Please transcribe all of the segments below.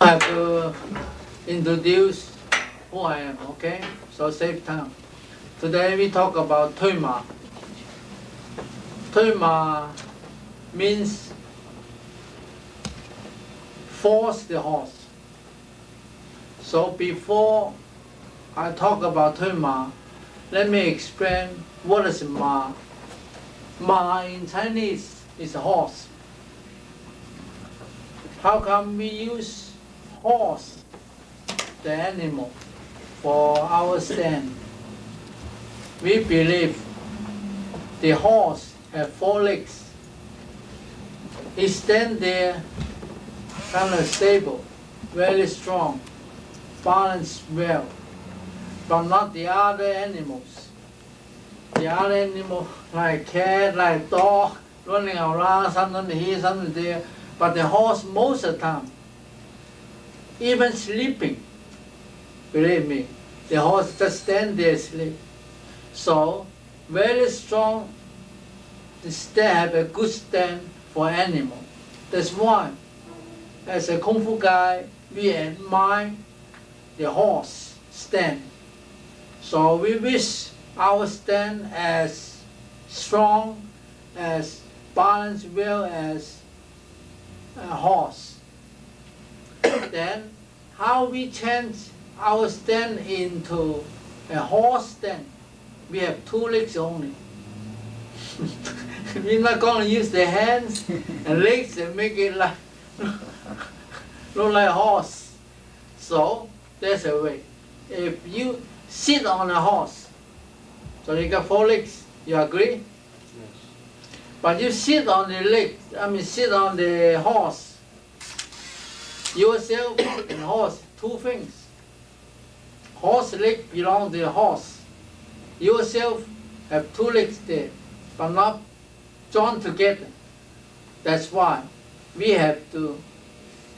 I have to introduce who I am, okay? So save time. Today we talk about Tsui Ma. Tsui Ma means force the horse. So before I talk about Tsui Ma, let me explain what is Ma. Ma in Chinese is a horse. How come we use horse, the animal, for our stand? We believe the horse has 4 legs. He stands there kind of stable, very strong, balanced well, but not the other animals. The other animals like cat, like dog, running around, sometimes here, sometimes there. But the horse most of the time, even sleeping, believe me, the horse just stand there sleep. So, very strong, they have a good stand for animal. That's why, as a Kung Fu guy, we admire the horse stand. So we wish our stand as strong, as balanced well as a horse. Then, how we change our stand into a horse stand? We have 2 legs only. We're not going to use the hands and legs and make it like look like a horse. So that's a way. If you sit on a horse, so you got 4 legs, you agree? Yes. But you sit on the leg, sit on the horse. Yourself and horse, 2 things. Horse leg belong to the horse. Yourself have 2 legs there, but not joined together. That's why we have to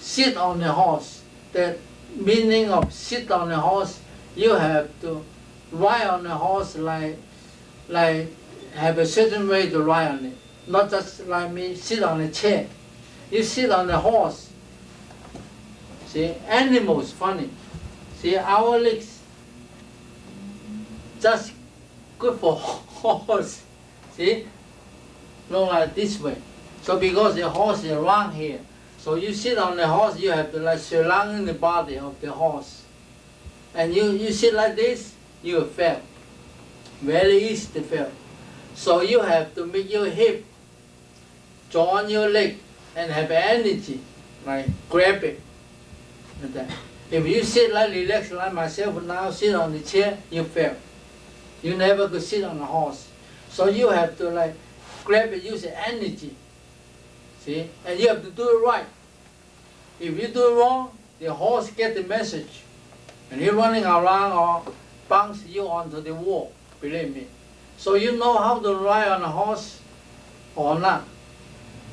sit on the horse. The meaning of sit on the horse, you have to ride on the horse like have a certain way to ride on it. Not just like me, sit on a chair. You sit on the horse. See, animals funny. See, our legs just good for horse. See, look like this way. So because the horse is around here, so you sit on the horse, you have to like surround the body of the horse. And you sit like this, you will fail. Very easy to fail. So you have to make your hip, join your leg, and have energy, like grab it. Like that. If you sit like relaxed like myself now, sit on the chair, you fail. You never could sit on a horse. So you have to like grab it, use the energy. See? And you have to do it right. If you do it wrong, the horse get the message. And he's running around or bounce you onto the wall, believe me. So you know how to ride on a horse or not.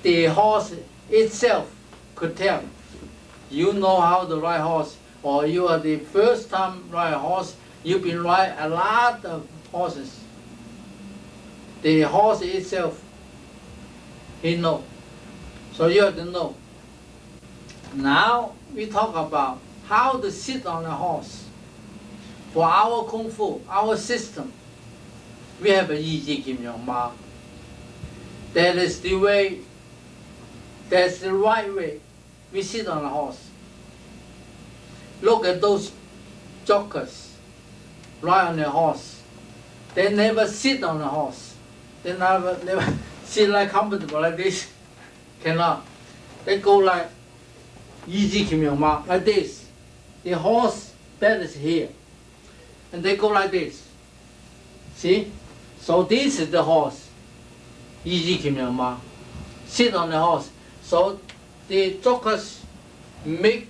The horse itself could tell. You know how to ride horse, or you are the first time ride a horse, you've been riding a lot of horses. The horse itself, he knows. So you have to know. Now we talk about how to sit on a horse. For our Kung Fu, our system, we have a Yi Ji Kim Yong Ma. That is the way, that's the right way. We sit on a horse. Look at those jokers ride on a horse. They never sit on a horse. They never sit like comfortable like this. Cannot. They go like Yi Ji Kim Yong Ma, like this. The horse bed is here. And they go like this. See? So this is the horse. Yi Ji Kim Yong Ma. Sit on the horse. So the jokers make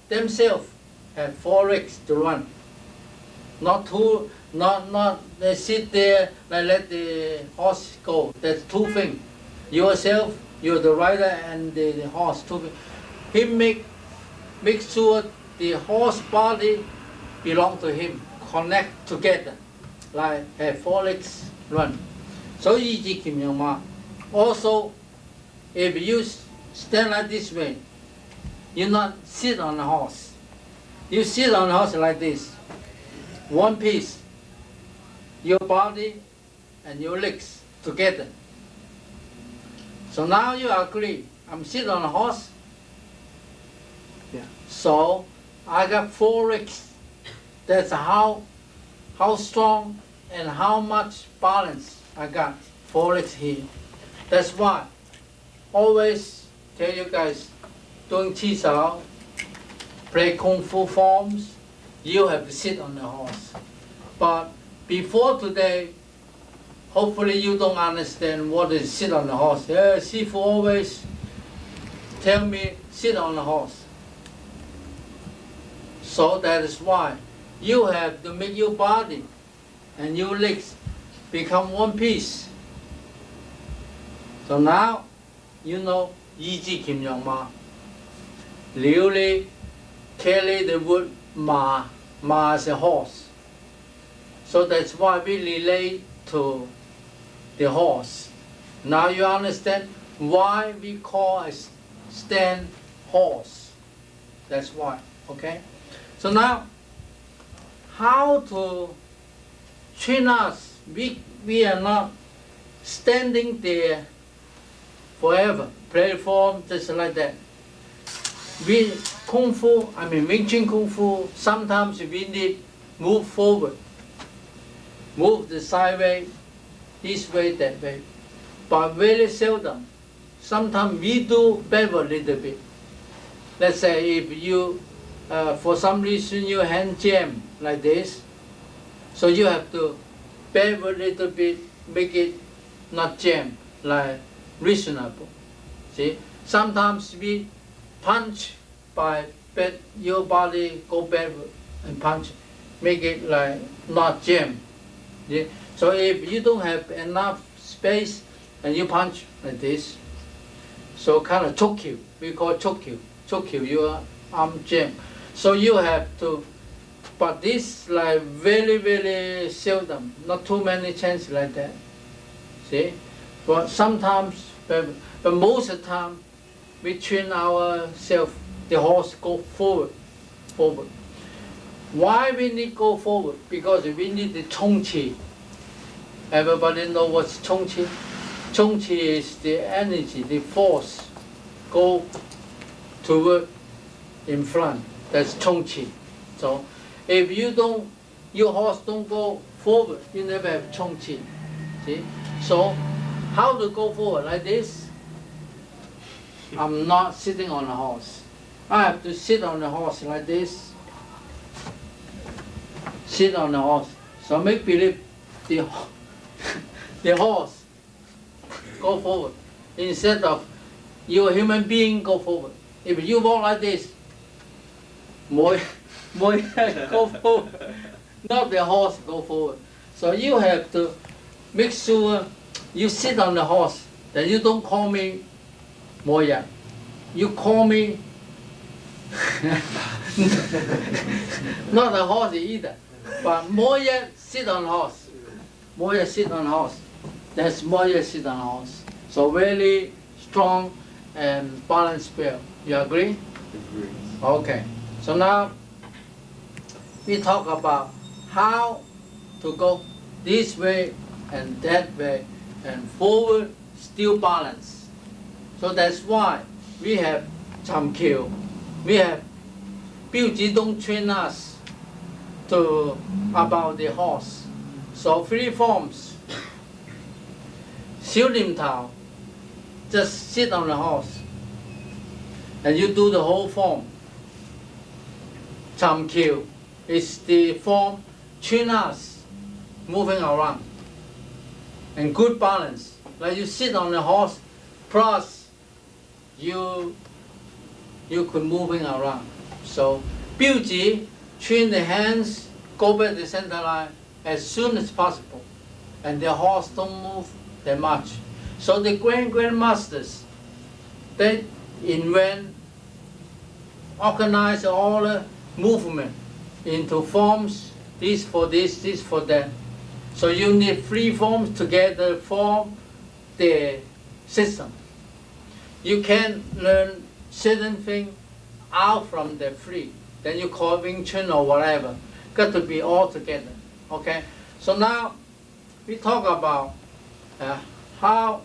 themselves have 4 legs to run. Not 2, not they sit there and let the horse go. That's 2 things. Yourself, you're the rider, and the horse, 2 things. He make sure the horse body belong to him, connect together, like have 4 legs run. So Yi Ji Kim Yong Ma. Also, if you stand like this way, You not sit on the horse. You sit on the horse like this. One piece. Your body and your legs together. So now you agree. I'm sitting on a horse. Yeah. So I got 4 legs. That's how strong and how much balance I got. 4 legs here. That's why always tell you guys, doing Chi Sao, play Kung Fu forms, you have to sit on the horse. But before today, hopefully you don't understand what is sit on the horse. Sifu always tell me, sit on the horse. So that is why you have to make your body and your legs become one piece. So now, you know, Yi Ji Kim Yong Ma. Liu Li carry the word Ma. Ma is a horse. So that's why we relate to the horse. Now you understand why we call a stand horse. That's why, okay? So now, how to train us? We are not standing there forever, platform just like that. We Kung Fu, Wing Chun Kung Fu, sometimes we need move forward, move the sideway, this way, that way. But very seldom. Sometimes we do backward a little bit. Let's say if you, for some reason your hand jam like this, so you have to backward a little bit, make it not jam, like reasonable. See, sometimes we punch by your body go backward and punch, make it like not jam. Yeah? So if you don't have enough space and you punch like this, so kind of choke you. We call choke you, your arm jam. So you have to, but this like very, very seldom, not too many chances like that. See? But sometimes, but most of the time, we train ourselves, the horse go forward. Why we need go forward? Because we need the Chong Qi. Everybody know what's Chong Qi? Chong Qi is the energy, the force, go toward in front. That's Chong Qi. So if you don't, your horse don't go forward, you never have Chong Qi. See? So how to go forward like this? I'm not sitting on a horse. I have to sit on the horse like this. Sit on the horse. So make believe the horse go forward instead of you a human being go forward. If you walk like this, Moy Yat go forward, not the horse go forward. So you have to make sure you sit on the horse, that you don't call me Moy Yat. You call me not a horse either, but Moy Yat sit on horse. Moy Yat sit on horse. That's Moy Yat sit on horse. So very strong and balanced spell. You agree? Agree. Okay. So now we talk about how to go this way and that way and forward, still balance. So that's why we have Cham Kiu. We have Biu Ji Dong train us to about the horse. So 3 forms. Xiu Lim Tao, just sit on the horse and you do the whole form. Cham Kiu is the form train us moving around and good balance. Like you sit on the horse, plus you could moving around. So Biu Ji, train the hands, go back to the center line as soon as possible, and the horse don't move that much. So the grandmasters, they invent, organize all the movement into forms, this for this, this for that. So you need 3 forms together form the system. You can learn certain thing out from the free. Then you call Wing Chun or whatever. Got to be all together. Okay? So now we talk about how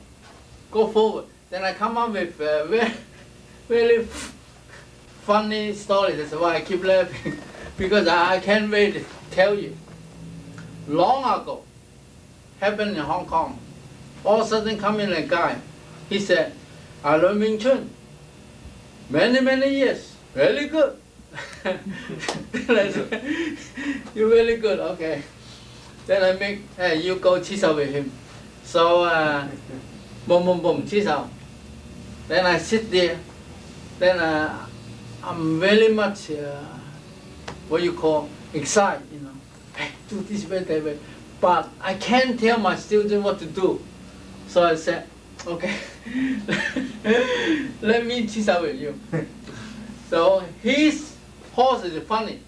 go forward. Then I come up with very funny story. That's why I keep laughing. Because I can't wait to tell you. Long ago, happened in Hong Kong. All of a sudden come in a guy. He said, I learned Wing Chun. Many years. Very good. Then I said, you're really good, okay. Then I make, hey, you go chisel with him. So, boom, chisel. Then I sit there. Then I'm very much, what you call, excited, you know. Hey, do this way, that way. But I can't tell my student what to do. So I said, okay, let me chisel with you. So his horse is funny.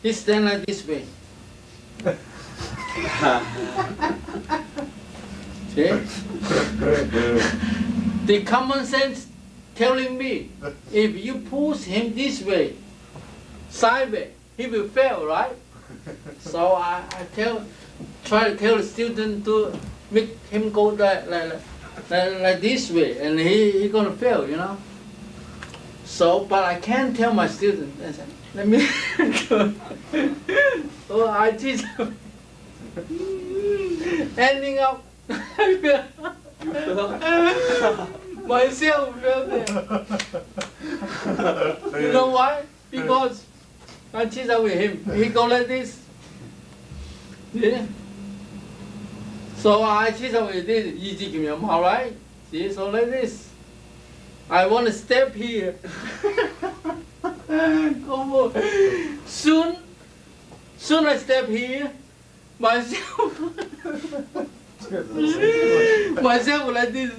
He stands like this way. See? The common sense telling me, if you push him this way, sideways, he will fail, right? So I try to tell the student to make him go like this way, and he gonna fail, you know. So, but I can't tell my student. I said, let me go. So I teach him. Ending up, myself fell there. You know why? Because I teach with him. He go like this. Yeah. So I teach with this. Easy, give me a mouth, right? See, so like this. I want to step here. Come on. Soon I step here. Myself like this.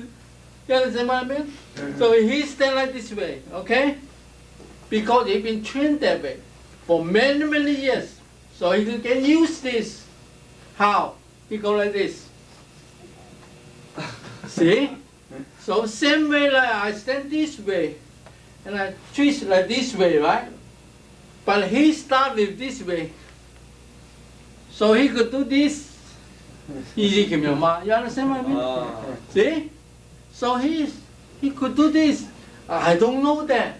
You understand what I mean? So he stand like this way, okay? Because he been trained that way for many years. So he can use this. How? He go like this. See? So same way like I stand this way, and I twist like this way, right? But he start with this way. So he could do this. Easy, Kim Yong Ma. You understand what I mean? See? So he could do this. I don't know that.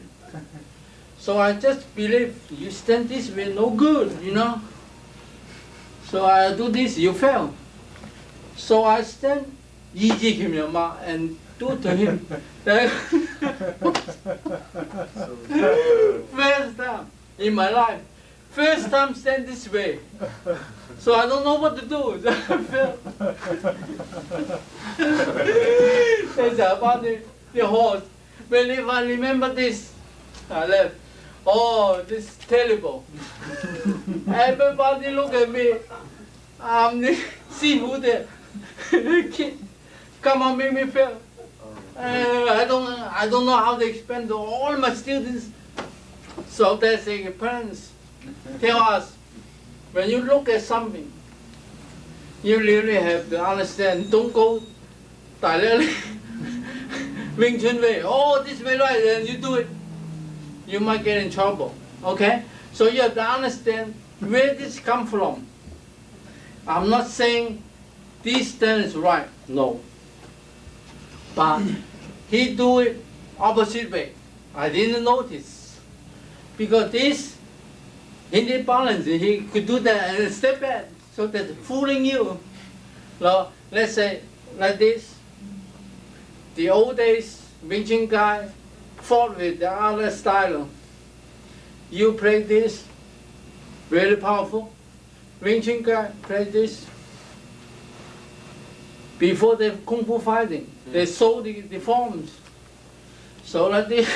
So I just believe you stand this way, no good, you know. So I do this, you fail. So I stand easy, Kim Yong Ma, and do to him. First time in my life. First time stand this way. So I don't know what to do. That's about the horse. When if I remember this, I left. Oh, this is terrible. Everybody look at me. I'm the seafood there. Kid, come on, make me fail. I don't know how to explain to all my students. So they say, parents, tell us, when you look at something, you really have to understand. Don't go directly Wing Chun way. Oh, this way right, and you do it. You might get in trouble. Okay? So you have to understand where this come from. I'm not saying this stand is right. No. But he do it opposite way. I didn't notice. Because this, he need balance. He could do that and step back. So that's fooling you. Now, let's say like this. The old days, Wing Chun guy fought with the other style. You play this, very powerful. Wing Chun guy play this. Before the Kung Fu fighting, they saw the forms. So like this,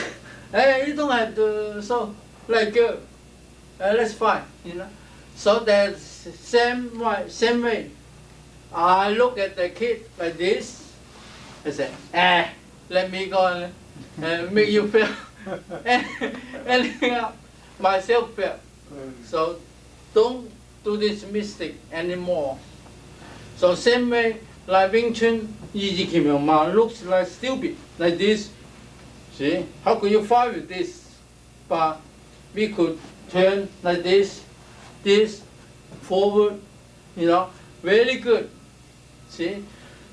hey, you don't have to, so like let's fight, you know. So that same way. I look at the kid like this. I say, let me go and make you fail. And myself fail. So don't do this mistake anymore. So same way, like Wing Chun, easy Kim Yong Ma looks like stupid, like this. See, how could you fight with this? but we could turn like this, forward, very good. See?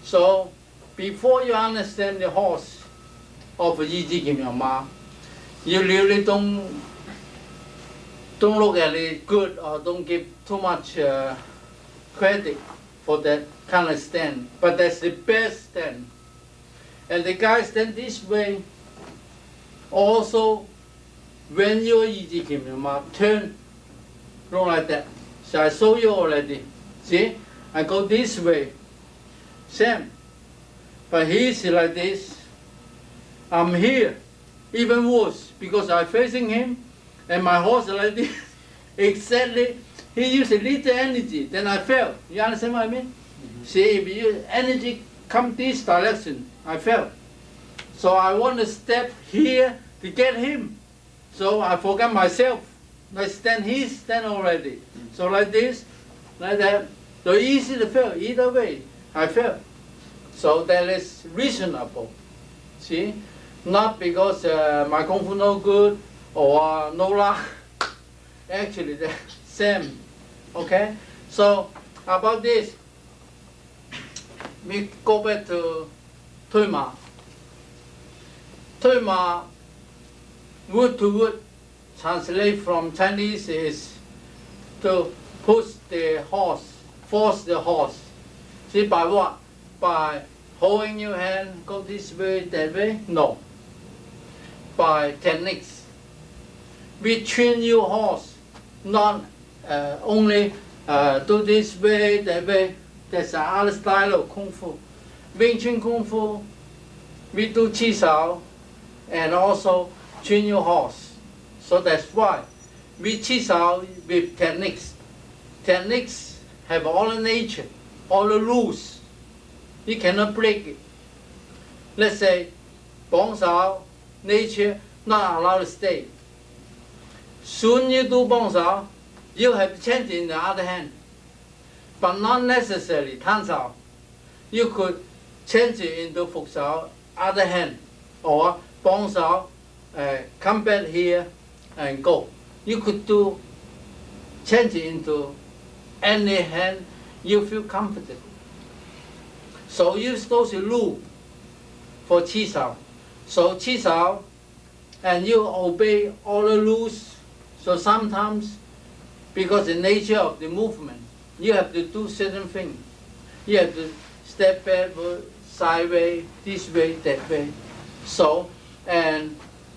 So before you understand the horse of Yi Kim Your Ma, you really don't look at it good or don't give too much credit for that kind of stand. But that's the best stand. And the guy stand this way. Also, when you're Yi Kim Your Ma, turn, look like that. So I show you already. See? I go this way. Same. But he's like this. I'm here. Even worse, because I'm facing him, and my horse like this. Exactly. He used a little energy, then I fell. You understand what I mean? See, if you energy come this direction, I fell. So I want to step here to get him. So I forgot myself. I stand here, stand already. So like this, like that. So easy to fail. Either way, I fell. So that is reasonable. See? Not because my Kung Fu no good or no luck. Actually, the same. Okay? So, about this, we go back to Tsui Ma. Tsui Ma, word to word, translate from Chinese is to push the horse, force the horse. See, by what? By holding your hand, go this way, that way? No. By techniques. We train your horse, not only do this way, that way. That's another style of Kung Fu. Wing Chun Kung Fu, we do Chi Sao, and also train your horse. So that's why we Chi Sao with techniques. Techniques have all the nature, all the rules. You cannot break it. Let's say, Bong Sao, nature, not allowed to stay. Soon you do Bong Sao, you have to change it in the other hand. But not necessarily Tan Sao. You could change it into Fuk Sao, other hand. Or Bong Sao, come back here and go. You could do, change it into any hand you feel comfortable. So you're supposed to rule for Chi Sao. So Chi Sao, and you obey all the rules. So sometimes, because the nature of the movement, you have to do certain things. You have to step backward, sideways, this way, that way. So, and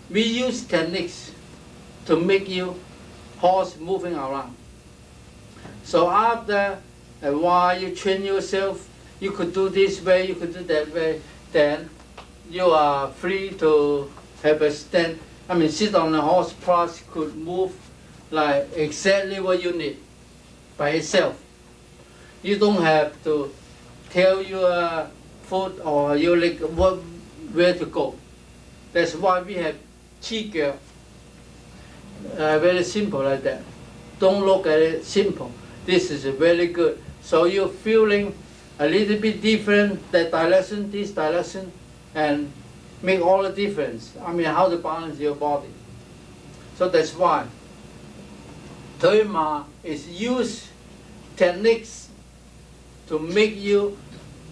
we use techniques to make you horse moving around. So after a while you train yourself, you could do this way, you could do that way, then you are free to have a stand. I mean, sit on a horse, plus could move like exactly what you need by itself. You don't have to tell your foot or your leg where to go. That's why we have Chi Girl. Very simple like that. Don't look at it simple. This is very good. So you're feeling a little bit different, that direction, this direction, and make all the difference. I mean, how to balance your body. So that's why Tsui Ma is use techniques to make you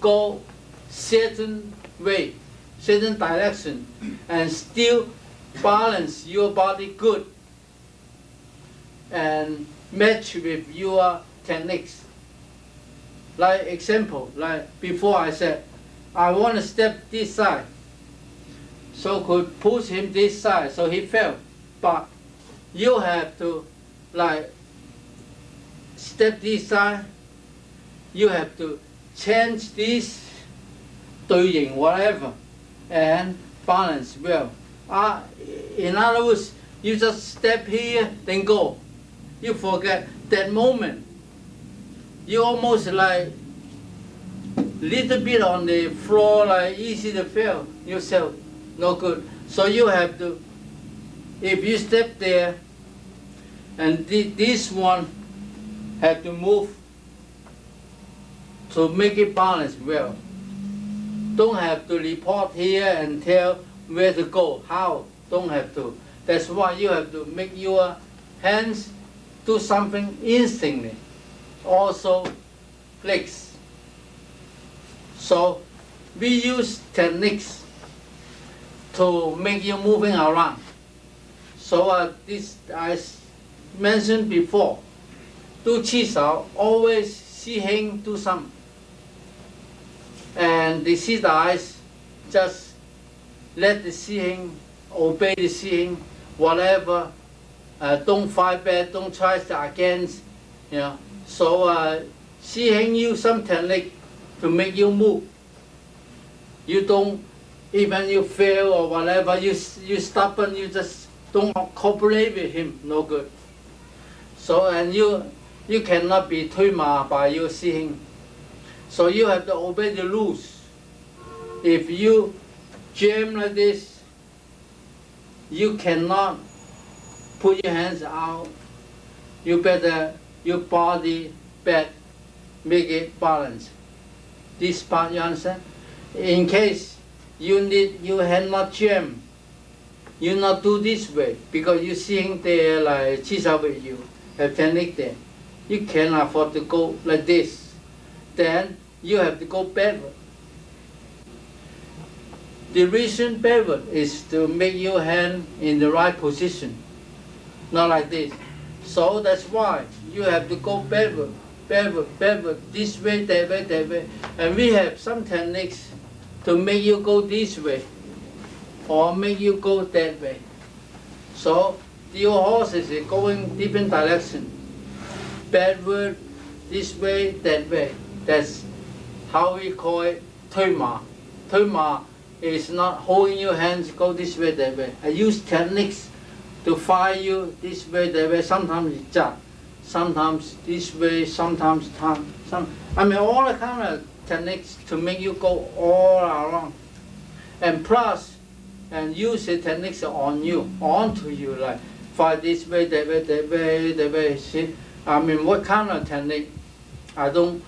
go certain way, certain direction, and still balance your body good and match with your techniques. Like example, like before I said, I want to step this side, so could push him this side, so he fell. But you have to like step this side, you have to change this 對形 whatever and balance well. In other words, you just step here, then go. You forget that moment. You almost like little bit on the floor, like easy to fail yourself. No good. So you have to, if you step there, and this one have to move to make it balance well. Don't have to report here and tell where to go, how. Don't have to. That's why you have to make your hands do something instantly. Also, legs. So we use techniques to make you moving around. So this I mentioned before. Do chi sao, always see him do some. And the see eyes, just let the seeing, obey the seeing, whatever. Don't fight back, don't try against. You know. So seeing you some technique to make you move. You don't, even you fail or whatever, you stubborn, you just don't cooperate with him, no good. So and you cannot be Tsui Ma by your seeing. So you have to obey the rules. If you jam like this, you cannot put your hands out. You better your body back, make it balance. This part you understand? In case you need your hand not jam, you not do this way because you seeing there like chi sao with you, have technique there. You cannot afford to go like this. Then you have to go backward. The reason backward is to make your hand in the right position, not like this. So that's why you have to go backward, backward, backward, this way, that way, that way. And we have some techniques to make you go this way or make you go that way. So your horse is going different direction, backward, this way, that way. That's how we call it Tsui Ma. Tsui Ma is not holding your hands, go this way, that way. I use techniques to fire you this way, that way. Sometimes it's jump, sometimes this way, sometimes I mean all the kind of techniques to make you go all around. And plus, and use the techniques on you, onto you, like fire this way, that way, that way, that way. See, I mean what kind of technique? I don't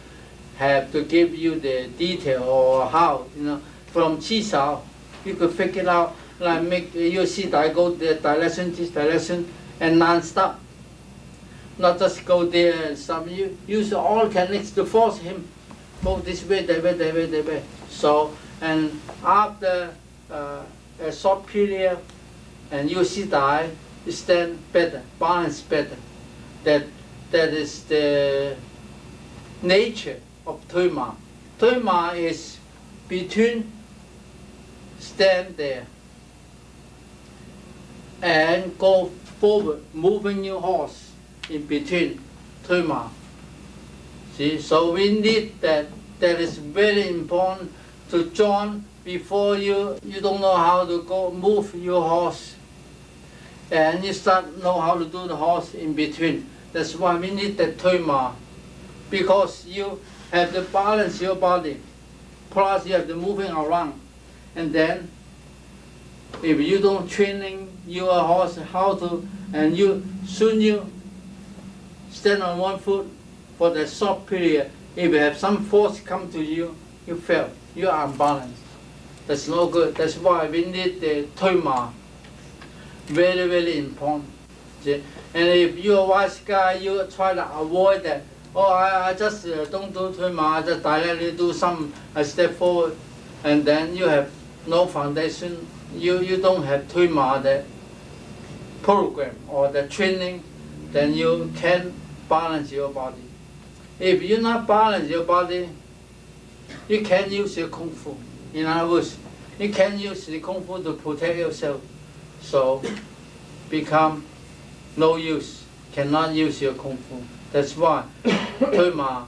have to give you the detail or how, you know. From chi sao, you could figure it out, like make you see that go the direction, this direction, and non-stop. Not just go there and stop. You use all techniques to force him go this way, that way, that way, that way. So, and after a short period, and you see that you stand better, balance better. That is the nature of Tsui Ma. Tsui Ma is between stand there and go forward, moving your horse in between Tsui Ma. See, so we need that. That is very important to join before you don't know how to go move your horse, and you start know how to do the horse in between. That's why we need that Tsui Ma, because you have to balance your body, plus you have to moving around. And then, if you don't training your horse how to, and you stand on one foot for the short period, if you have some force come to you, you fail, you are unbalanced. That's no good. That's why we need the Tsui Ma. Very, very important. See? And if you're a wise guy, you try to avoid that. Oh, I just don't do Tsui Ma, I just directly do some step forward, and then you have no foundation. You don't have Tsui Ma, the program or the training, then you can't balance your body. If you not balance your body, you can't use your Kung Fu. In other words, you can't use the Kung Fu to protect yourself. So, become no use, cannot use your Kung Fu. That's why Tsui Ma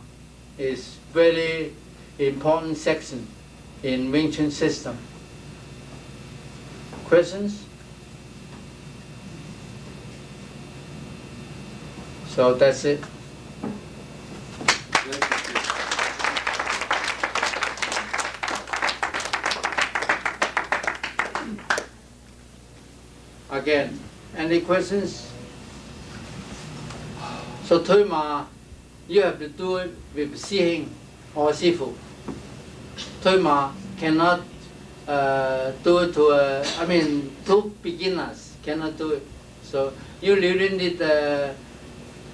is very important section in Wing Chun system. Questions? So that's it. Again, any questions? So Tsui Ma, you have to do it with Xihing or Sifu. Tsui Ma cannot do it to two beginners. cannot do it. So you really need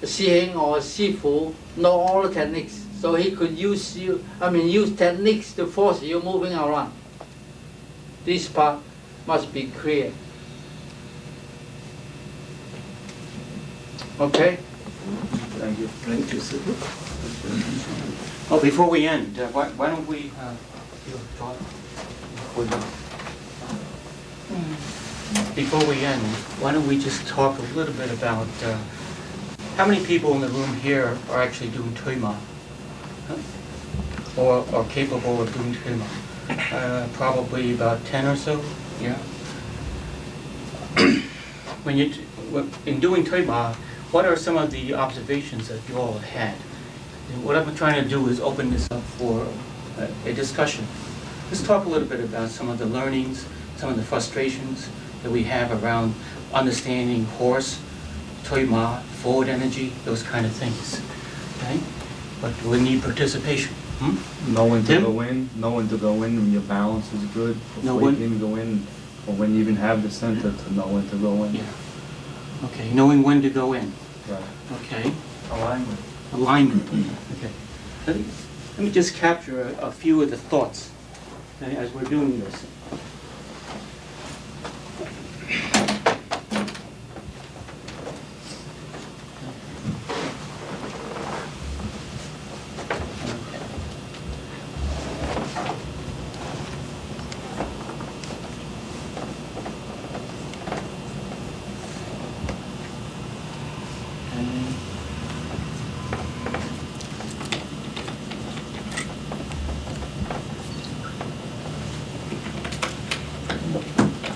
Xiheng or Shifu know all the techniques. So he could use use techniques to force you moving around. This part must be clear. Okay? Thank you. Thank you, sir. Well, before we end, why don't we, before we end, why don't we just talk a little bit about how many people in the room here are actually doing Tsui Ma? Huh? Or are capable of doing Tsui Ma? Probably about 10 or so, yeah? In doing Tsui Ma, what are some of the observations that you all had? And what I'm trying to do is open this up for a discussion. Let's talk a little bit about some of the learnings, some of the frustrations that we have around understanding horse, Tsui Ma, forward energy, those kind of things. Okay? But we need participation. Know when to Tim? go in, know when to go in when your balance is good, Know before you when- can even go in, or when you even have the center to know when to go in. Yeah. Okay, knowing when to go in. Right. Okay. Alignment. Alignment. Okay. Let me just capture a few of the thoughts, okay, as we're doing this.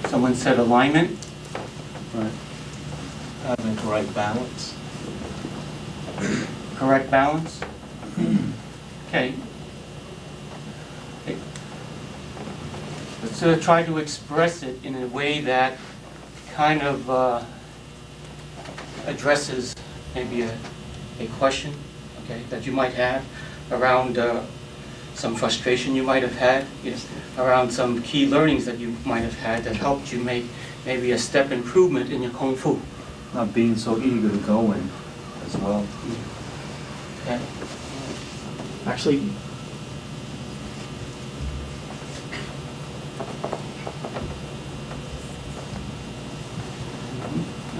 Someone said alignment. Right. Having the correct balance. Correct balance. Okay. Let's try to express it in a way that kind of addresses maybe a question, okay, that you might have around some frustration you might have had, yes, around some key learnings that you might have had that helped you make maybe a step improvement in your Kung Fu. Not being so eager to go in as well. Okay. Actually,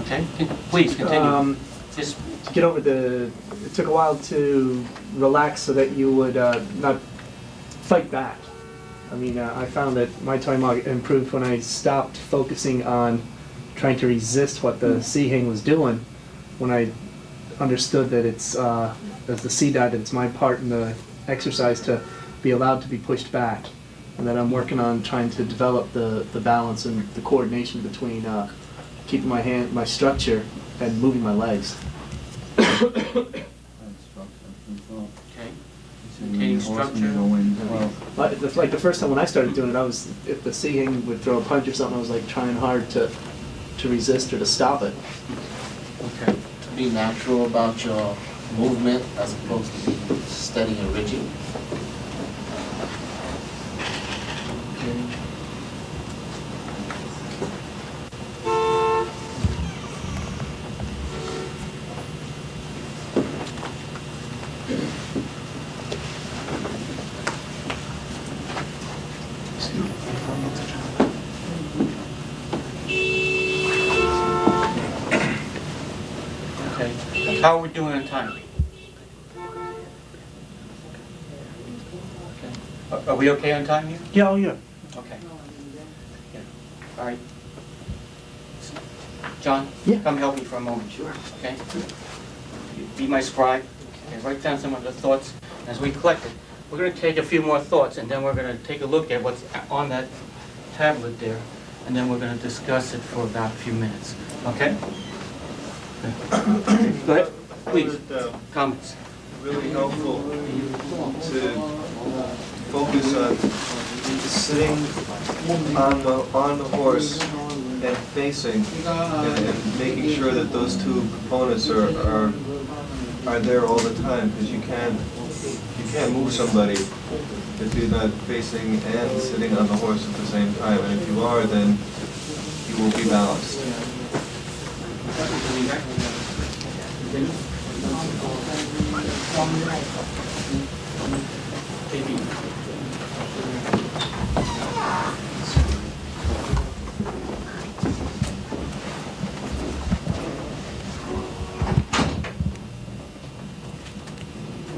Okay, please continue. Just to get over it took a while to relax so that you would not fight back. I mean, I found that my Tsui Ma improved when I stopped focusing on trying to resist what the Xiheng was doing, when I understood that it's, as the sea dad, it's my part in the exercise to be allowed to be pushed back. And then I'm working on trying to develop the balance and the coordination between keeping my structure and moving my legs. okay. Maintaining structure. Go in as well. Like the first time when I started doing it, if the Xiheng would throw a punch or something, I was like trying hard to resist or to stop it. Okay. To be natural about your movement as opposed to being steady and rigid. Okay. How are we doing on time? Okay. Are we okay on time here? Yeah, oh yeah. Okay. Yeah. All right. John? Yeah. Come help me for a moment. Sure. Okay? Be my scribe. Okay, write down some of the thoughts as we collect it. We're going to take a few more thoughts, and then we're going to take a look at what's on that tablet there, and then we're going to discuss it for about a few minutes. Okay? Go ahead. Please. Comments. Really helpful to focus on sitting on the horse and facing and making sure that those two components are there all the time, because you can't move somebody if you're not facing and sitting on the horse at the same time, and if you are, then you will be balanced.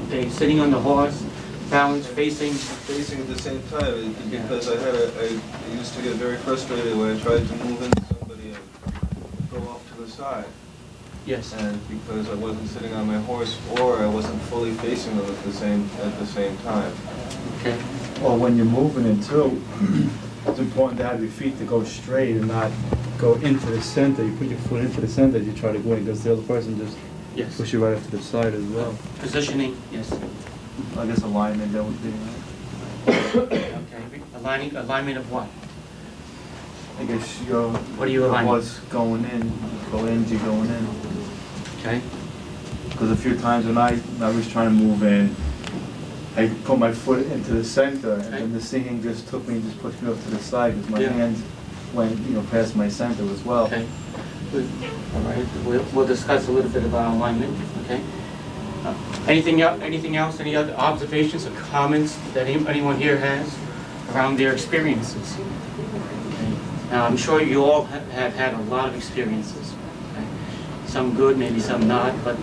Okay, sitting on the horse, balance, facing. Facing at the same time, because I used to get very frustrated when I tried to move into somebody and go off to the side. Yes. And because I wasn't sitting on my horse, or I wasn't fully facing them at the same time. Okay. Well, when you're moving it too, it's important to have your feet to go straight and not go into the center. You put your foot into the center as you try to go in, because the other person just Yes. push you right up to the side as well. Positioning, yes. I guess alignment, that would be, Okay. Alignment of what? I guess your What are you aligning? horse going in, energy going in. Okay. Because a few times when I was trying to move in, I put my foot into the center, and then the singing just took me and just pushed me up to the side, because my Yeah. hands went, past my center as well. Okay. Good. All right. We'll discuss a little bit about alignment. Okay. Anything else? Any other observations or comments that anyone here has around their experiences? Okay. Now, I'm sure you all have had a lot of experiences. Okay. Some good, maybe some not, but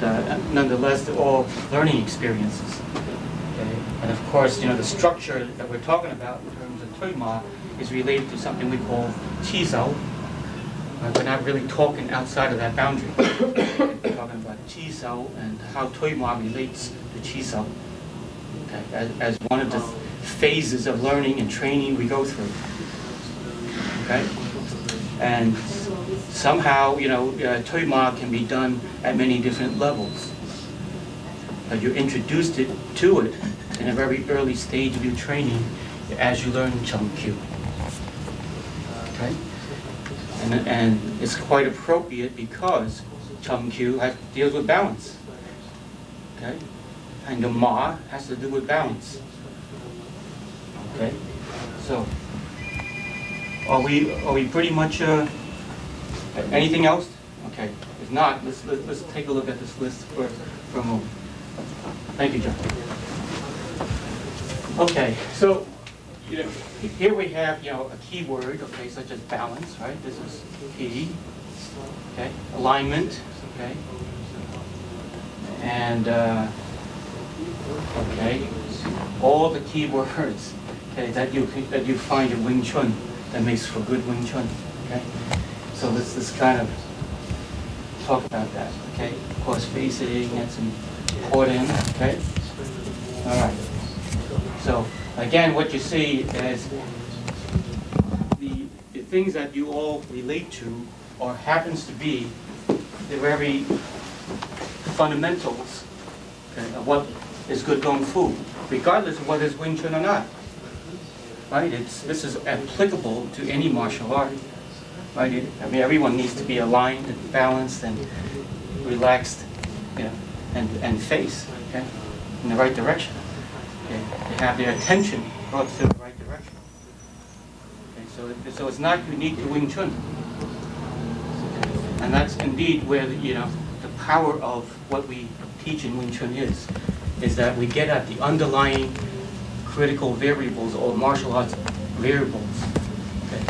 nonetheless, they're all learning experiences. Okay. And of course, the structure that we're talking about in terms of Tsui Ma is related to something we call Qizhou. We're not really talking outside of that boundary. We're talking about Qizhou and how Tsui Ma relates to Qizhou. Okay, as one of the phases of learning and training we go through. Okay, and somehow Tsui Ma can be done at many different levels. But you're introduced to it in a very early stage of your training as you learn Chum-Kyu. Okay. And it's quite appropriate because Chum-Kyu deals with balance. Okay? And the Ma has to do with balance. Okay? So, are we pretty much, anything else? Okay. If not, let's take a look at this list for a moment. Thank you, John. Okay, so here we have a key word, okay, such as balance, right? This is key. Okay, alignment, okay, and okay, all the key words, okay, that you find in Wing Chun that makes for good Wing Chun. Okay, so let's kind of talk about that. Okay, of course, facing, that's important. Okay, all right. So again, what you see is the things that you all relate to, or happens to be the very fundamentals, okay, of what is good Kung Fu, regardless of whether it's Wing Chun or not. Right? This is applicable to any martial art. Right? Everyone needs to be aligned and balanced and relaxed, and face, okay, in the right direction. Okay? They have their attention brought to the right direction. Okay? So it's not unique to Wing Chun. And that's indeed where the power of what we teach in Wing Chun is that we get at the underlying critical variables or martial arts variables. Okay?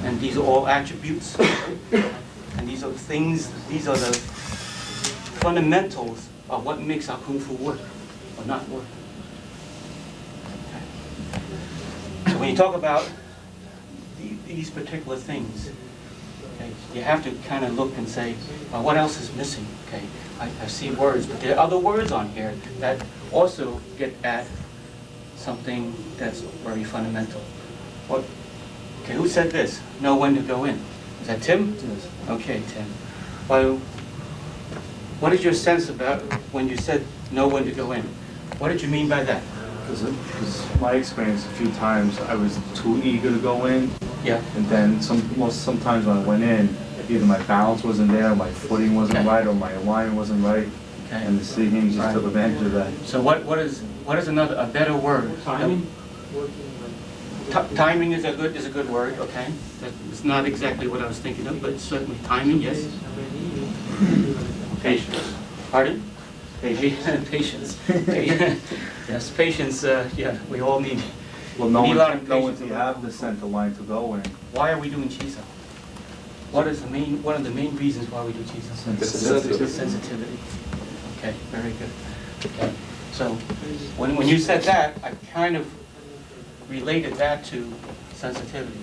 And these are all attributes. And these are the fundamentals of what makes our Kung Fu work or not work. Okay? So when you talk about these particular things, okay, you have to kind of look and say, well, what else is missing? Okay, I see words, but there are other words on here that also get at something that's very fundamental. Okay, who said this? Know when to go in. Is that Tim? Yes. Okay, Tim. Well, what is your sense about when you said know when to go in? What did you mean by that? Because my experience a few times, I was too eager to go in. Yeah. And then sometimes when I went in, either my balance wasn't there, my footing wasn't right, or my alignment wasn't right, Okay. and the singing just took advantage of that. So what is a better word? Timing. Timing is a good word. Okay. It's not exactly what I was thinking of, but certainly timing. Yes. Patience. Pardon? Patience. Patience. Yes, patience, yeah, we all need. Well, We need a lot of no one patience. to have the center line to go in. Why are we doing Chiso? What is one of the main reasons why we do Chiso? Sensitivity. Okay, very good. Okay, so when you said that, I kind of related that to sensitivity.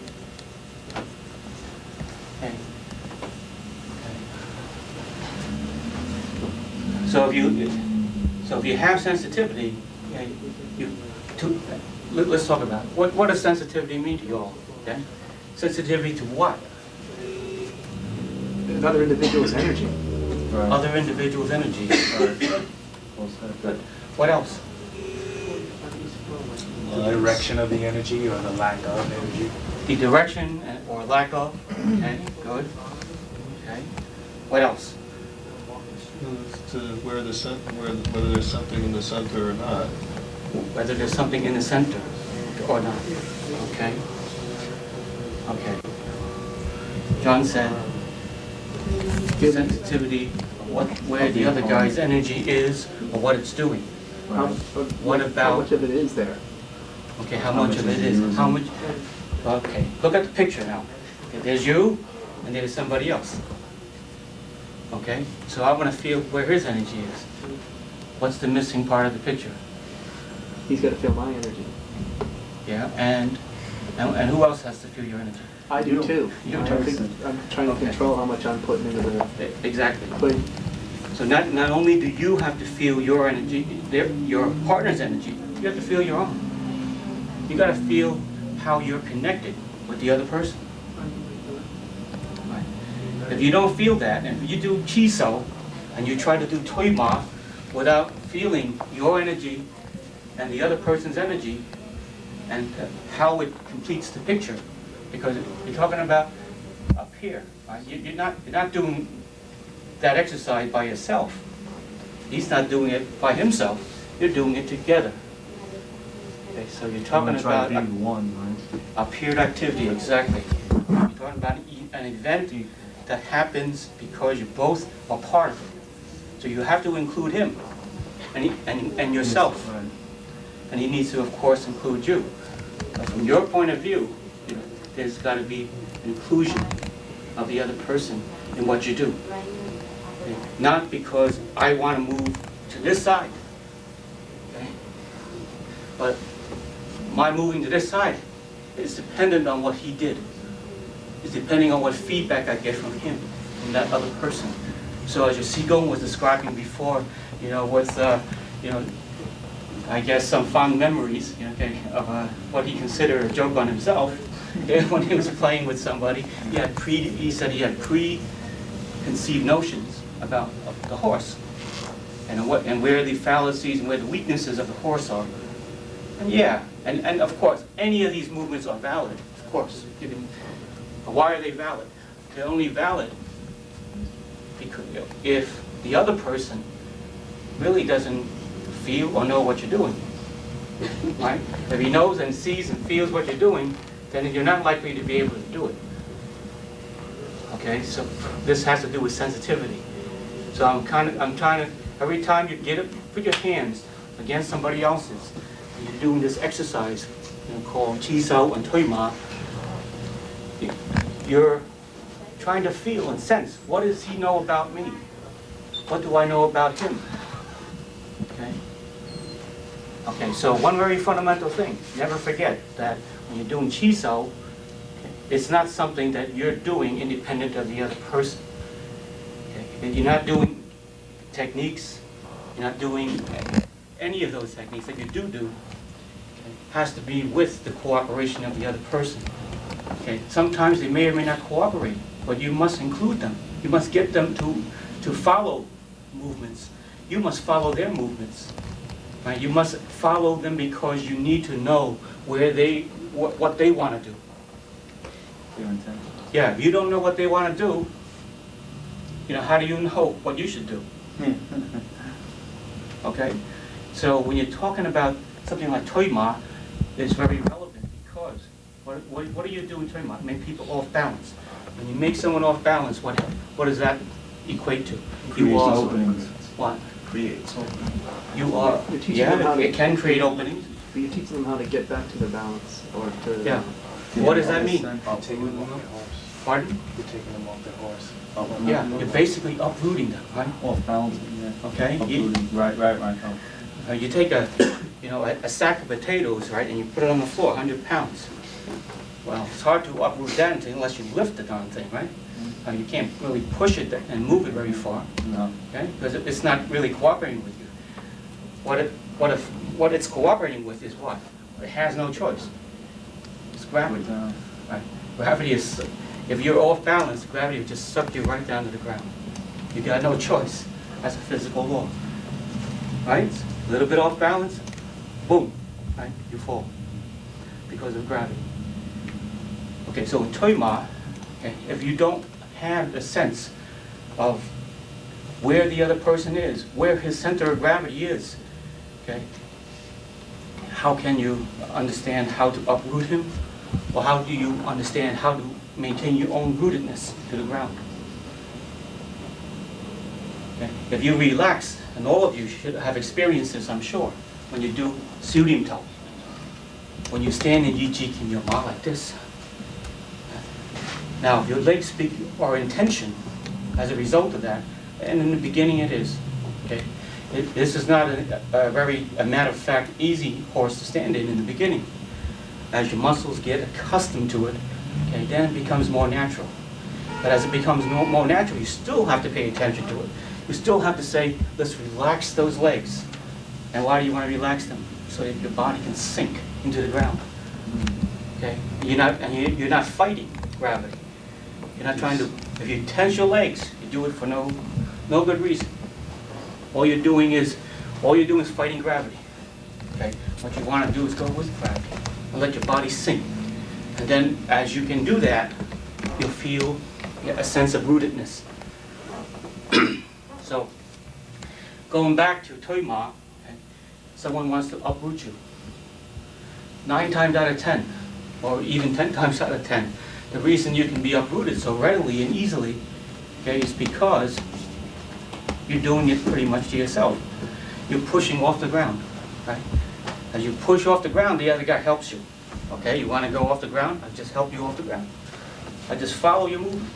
Okay. So if you have sensitivity, okay, let's talk about it. What does sensitivity mean to you all? Okay, sensitivity to what? Another individual's energy. Right. Other individuals' energy. Well said. Good. What else? The direction of the energy or the lack of energy. The direction or lack of. Okay, good. Okay. What else? To whether there's something in the center or not. Whether there's something in the center or not. Okay. Okay. John said sensitivity, where the other guy's energy is or what it's doing. What about how much of it is there? Okay, how much of it is? How much? Okay, look at the picture now. Okay, there's you, and there's somebody else. Okay, so I want to feel where his energy is. What's the missing part of the picture? He's got to feel my energy. Yeah, and who else has to feel your energy? I do too. You I do. think I'm trying to Okay. control how much I'm putting into the. Exactly. But So not only do you have to feel your energy, your partner's energy, you have to feel your own. You got to feel how you're connected with the other person. Right. If you don't feel that, and if you do Chiso, and you try to do Tsui Ma without feeling your energy and the other person's energy, and how it completes the picture, because you're talking about up here, right? You're not doing that exercise by yourself. He's not doing it by himself. You're doing it together. Okay, so you're talking about Try to be one, right? a paired activity, exactly. You're talking about an event that happens because you both are part of it. So you have to include him and yourself. Yes, right. And he needs to, of course, include you. But from your point of view, there's got to be inclusion of the other person in what you do. Okay? Not because I want to move to this side, okay? But my moving to this side is dependent on what he did. It's depending on what feedback I get from him, from that other person. So as your Sigong was describing before, with I guess some fond memories, of what he considered a joke on himself. When he was playing with somebody, he said he had preconceived notions about the horse, and where the fallacies and where the weaknesses of the horse are. And of course, any of these movements are valid. Of course, but why are they valid? They're only valid because if the other person really doesn't feel or know what you're doing, right? If he knows and sees and feels what you're doing, then you're not likely to be able to do it. Okay, so this has to do with sensitivity. So I'm trying to, every time you get it, put your hands against somebody else's, and you're doing this exercise called Chiso and Tsui Ma, you're trying to feel and sense, what does he know about me? What do I know about him? Okay? Okay, so one very fundamental thing, never forget that when you're doing Chiso, it's not something that you're doing independent of the other person. Okay? You're not doing techniques, you're not doing any of those techniques that you do, okay, has to be with the cooperation of the other person. Okay? Sometimes they may or may not cooperate, but you must include them. You must get them to follow movements. You must follow their movements. Right? You must follow them because you need to know where what they want to do. Clear intent. Yeah, if you don't know what they want to do, how do you know what you should do? Okay? So when you're talking about something like Tsui Ma, it's very relevant because what do you do in Tsui Ma? Make people off balance. When you make someone off balance, what does that equate to. You Creates are openings. what? Creates. You are. You're teaching them how Yeah, to- it can create openings. But you're teaching them how to get back to their balance, or to... Yeah. What does that mean? You're taking them off their horse. Pardon? You're taking them off their horse. Yeah, you're basically uprooting them, right? Off balance, yeah. Okay. Uprooting. Right. You take a sack of potatoes, right, and you put it on the floor, 100 pounds. Well, it's hard to uproot that unless you lift the darn thing, right? You can't really push it and move it very far, No. okay? Because it's not really cooperating with you. What it's cooperating with is what? It has no choice. It's gravity. Right? Gravity is, if you're off balance, gravity will just suck you right down to the ground. You got no choice. That's a physical law. Right? A little bit off balance, boom, right? You fall because of gravity. Okay, so in Tsui Ma, okay, if you don't have the sense of where the other person is, where his center of gravity is, okay, how can you understand how to uproot him? Or how do you understand how to maintain your own rootedness to the ground? Okay? If you relax, and all of you should have experienced this, I'm sure, when you do Tsui Ma, when you stand in Yi Ji Kim Yo Ma like this. Now, your legs are in tension as a result of that, and in the beginning it is. Okay? This is not a matter of fact, easy horse to stand in the beginning. As your muscles get accustomed to it, okay, then it becomes more natural. But as it becomes more natural, you still have to pay attention to it. You still have to say, let's relax those legs. And why do you want to relax them? So that your body can sink into the ground. Okay? You're not fighting gravity. You're not trying to, if you tense your legs, you do it for no good reason. All you're doing is fighting gravity. Okay? What you want to do is go with gravity and let your body sink. And then as you can do that, you'll feel a sense of rootedness. So, going back to Tsui Ma, okay, someone wants to uproot you. 9 times out of 10, or even 10 times out of 10, the reason you can be uprooted so readily and easily, okay, is because you're doing it pretty much to yourself. You're pushing off the ground, right? As you push off the ground, the other guy helps you. Okay, you want to go off the ground? I just help you off the ground. I just follow your movement.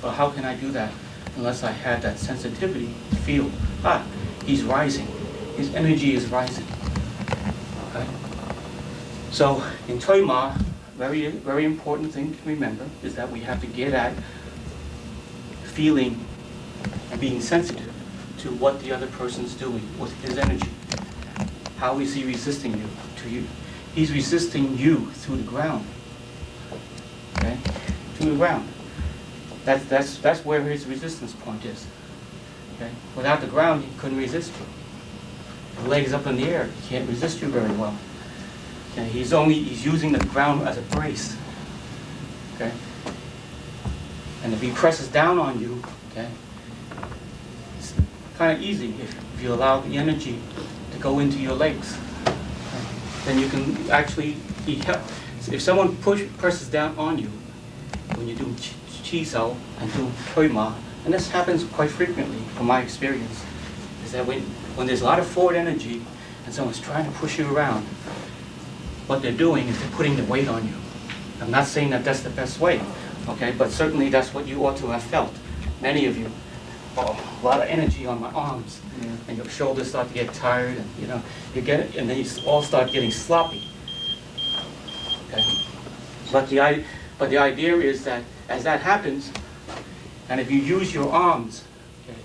But how can I do that unless I have that sensitivity to feel, he's rising. His energy is rising. Okay? So in Tsui Ma, very, very important thing to remember is that we have to get at feeling and being sensitive to what the other person's doing with his energy. How is he resisting you to you? He's resisting you through the ground. Okay? Through the ground. That's where his resistance point is. Okay? Without the ground, he couldn't resist you. The legs up in the air, he can't resist you very well. Okay? He's using the ground as a brace. Okay? And if he presses down on you, okay, it's kind of easy if you allow the energy to go into your legs. Okay? Then you can actually, if someone presses down on you when you do Qi and do Tsui Ma, and this happens quite frequently from my experience, is that when there's a lot of forward energy and someone's trying to push you around, what they're doing is they're putting the weight on you. I'm not saying that that's the best way, okay, but certainly that's what you ought to have felt. Many of you, a lot of energy on my arms, and your shoulders start to get tired, and you get it, and then you all start getting sloppy. Okay, but the idea is that as that happens, and if you use your arms, okay,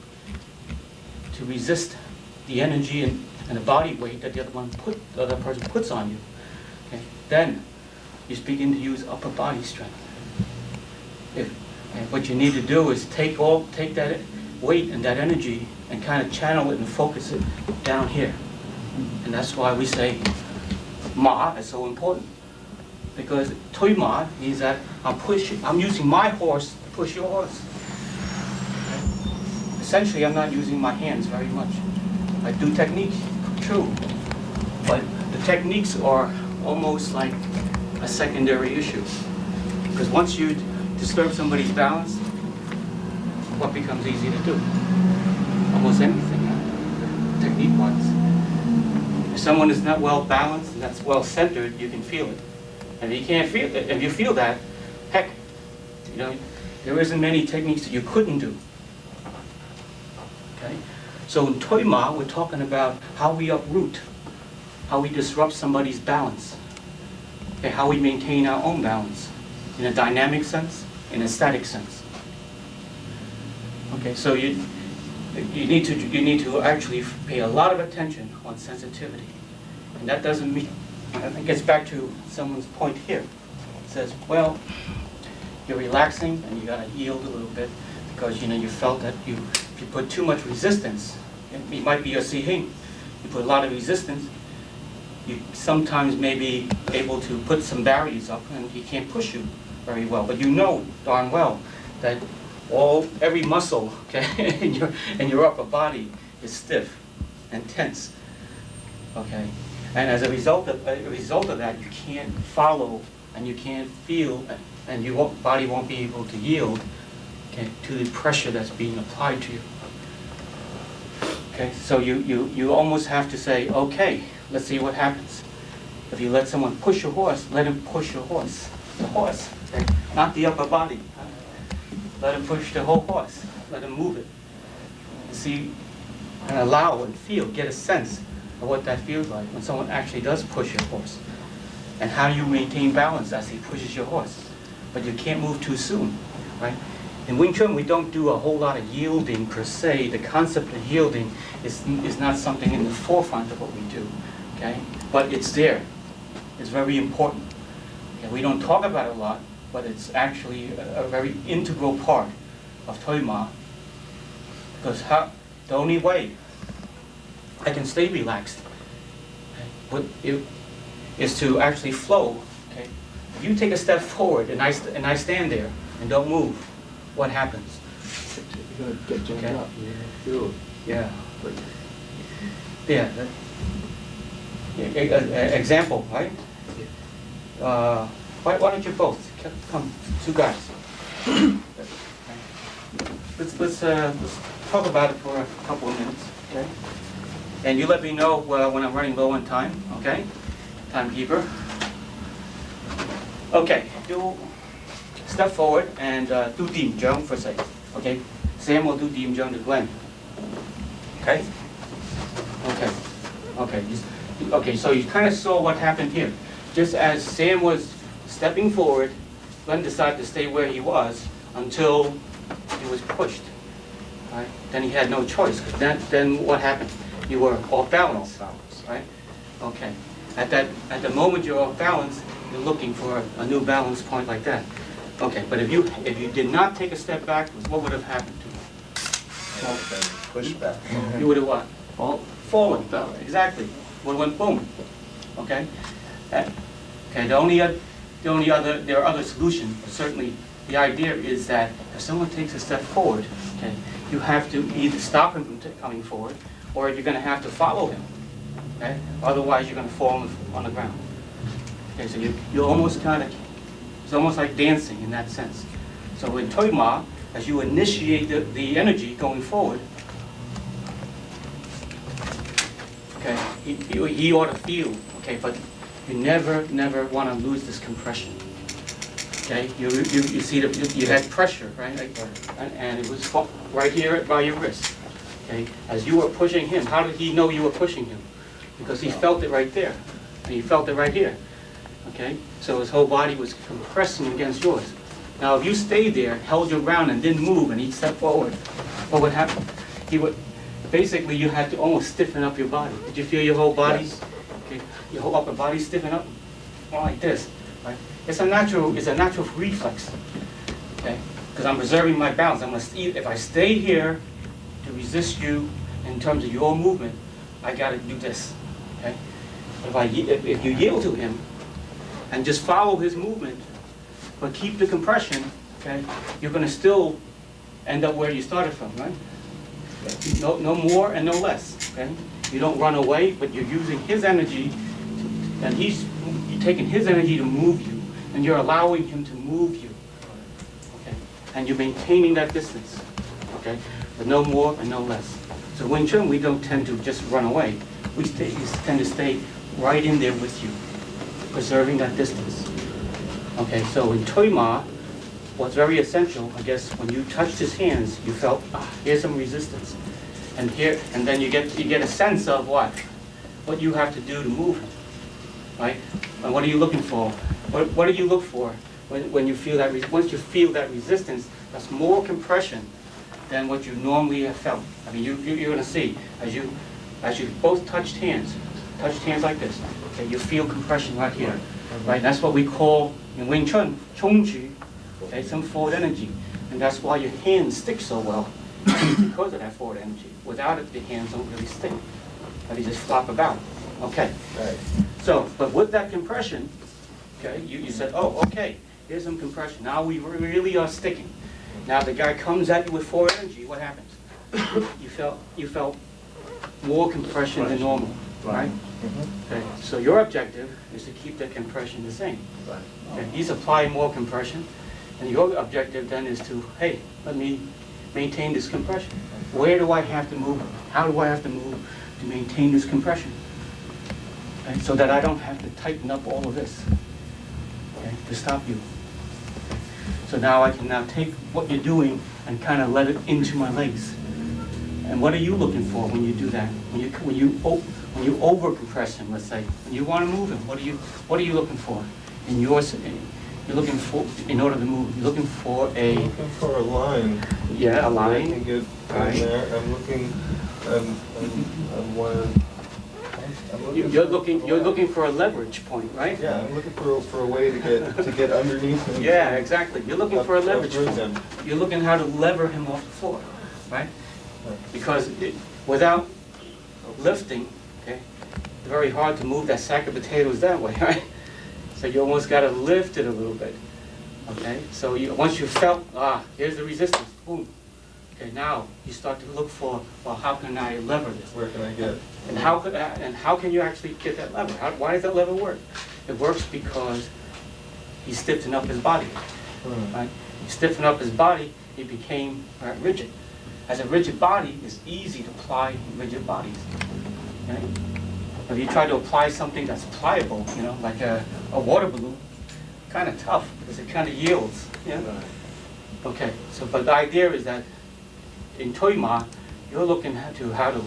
to resist the energy and the body weight that the other person puts on you, okay, then you begin to use upper body strength. And what you need to do is take that weight and that energy and kind of channel it and focus it down here. And that's why we say Ma is so important. Because Tsui Ma means that I'm using my horse to push your horse. Okay? Essentially, I'm not using my hands very much. I do techniques, true, but the techniques are almost like a secondary issue. Because once you disturb somebody's balance, what becomes easy to do? Almost anything, technique-wise. If someone is not well balanced and that's well centered, you can feel it. And if you can't feel it, if you feel that, heck, you know, there isn't many techniques that you couldn't do. Okay? So in Tsui Ma, we're talking about how we uproot, how we disrupt somebody's balance, okay, how we maintain our own balance in a dynamic sense, in a static sense. Okay, so you need to actually pay a lot of attention on sensitivity, and that doesn't mean. It gets back to someone's point here. It says, well, you're relaxing and you gotta yield a little bit because you felt that if you put too much resistance, it might be your sihing. You put a lot of resistance, you sometimes may be able to put some barriers up and he can't push you very well. But you know darn well that every muscle, okay, in your upper body is stiff and tense. Okay? And as a result of that, you can't follow and you can't feel, and your body won't be able to yield, okay, to the pressure that's being applied to you. Okay, so you almost have to say, okay, let's see what happens. If you let someone push your horse, let him push your horse, the horse, okay? Not the upper body. Let him push the whole horse. Let him move it. And see, and allow and feel, get a sense of what that feels like when someone actually does push your horse. And how you maintain balance as he pushes your horse. But you can't move too soon, right? In Wing Chun, we don't do a whole lot of yielding per se. The concept of yielding is not something in the forefront of what we do, okay? But it's there. It's very important. Okay? We don't talk about it a lot, but it's actually a very integral part of Tsui Ma. Because the only way I can stay relaxed, okay, is to actually flow. Okay? If you take a step forward and I stand there and don't move, what happens? You're going to get jammed Okay. up. You're going to feel Yeah. Example, right? Why don't you both come, two guys? Let's talk about it for a couple of minutes, okay? And you let me know when I'm running low on time, okay? Timekeeper. Okay, do step forward and do Dim Jung for a second, okay? Sam will do Dim Jung to Glenn. Okay? Okay. Okay. Okay, so you kind of saw what happened here. Just as Sam was stepping forward, Glenn decided to stay where he was until he was pushed. Right? Then he had no choice. Then what happened? You were off balance. Right? Okay. At the moment you're off balance, you're looking for a new balance point like that. Okay, but if you did not take a step backwards, what would have happened to you? Push back. You would have what? Fallen. Exactly. Would have went boom. Okay. Okay. There are other solutions. But certainly, the idea is that if someone takes a step forward, okay, you have to either stop him from coming forward, or you're going to have to follow him. Okay. Otherwise, you're going to fall on the ground. Okay. So you almost kind of, it's almost like dancing in that sense. So in Tsui Ma, as you initiate the energy going forward, okay, he ought to feel, okay, but you never want to lose this compression. Okay, you see that you had pressure, right, and it was right here by your wrist. Okay, as you were pushing him, how did he know you were pushing him? Because he felt it right there, and he felt it right here. Okay, so his whole body was compressing against yours. Now, if you stayed there, held your ground, and didn't move, and he stepped forward, what would happen? Basically, you had to almost stiffen up your body. Did you feel your whole body? Yes. Okay, your whole upper body stiffen up, like this, right? It's a natural reflex. Okay, because I'm preserving my balance. If I stay here to resist you in terms of your movement, I got to do this. Okay, if you yield to him and just follow his movement, but keep the compression, okay, you're going to still end up where you started from, right? No more and no less, okay? You don't run away, but you're using his energy, and you're taking his energy to move you, and you're allowing him to move you, okay? And you're maintaining that distance, okay? But no more and no less. So Wing Chun, we don't tend to just run away. We tend to stay right in there with you, preserving that distance. Okay, so in Tsui Ma, what's very essential, I guess, when you touched his hands, you felt, here's some resistance. And then you get a sense of what you have to do to move him, right? And what are you looking for? What do you look for when you feel that, once you feel that resistance, that's more compression than what you normally have felt. I mean, you're going to see, as you both touched hands like this, okay, you feel compression right here, right? That's what we call, in Wing Chun, Chongju, okay, some forward energy. And that's why your hands stick so well, because of that forward energy. Without it, the hands don't really stick, but they just flop about, okay? Right. So, but with that compression, okay, you said, oh, okay, here's some compression. Now we really are sticking. Now the guy comes at you with forward energy, what happens? You felt more compression than normal, right? Okay, so your objective is to keep that compression the same. Okay, he's applying more compression, and your objective then is to, hey, let me maintain this compression. Where do I have to move? How do I have to move to maintain this compression? Okay, so that I don't have to tighten up all of this, okay, to stop you. So now I can now take what you're doing and kind of let it into my legs. And what are you looking for when you do that? When you over compress him, let's say, when you want to move him, what are you looking for? You're looking for, in order to move, you're looking for I'm looking for a line. Yeah, a where I line. can get Right. in there. I'm looking. You're looking for a leverage point, right? Yeah, I'm looking for a way to get underneath him. Yeah, exactly. You're looking for a leverage uproot point. them. You're looking how to lever him off the floor, right? Because without lifting, okay, it's very hard to move that sack of potatoes that way, right? So you almost got to lift it a little bit, okay? So once you felt, here's the resistance, boom. Okay, now you start to look for, well, how can I lever this? Where can I get? And how can you actually get that lever? Why does that lever work? It works because he stiffened up his body, right? He stiffened up his body, he became rigid. As a rigid body, it's easy to apply rigid bodies. Okay? If you try to apply something that's pliable, like a water balloon, kind of tough because it kind of yields. Yeah. Okay. So, but the idea is that in Tsui Ma, you're looking to how to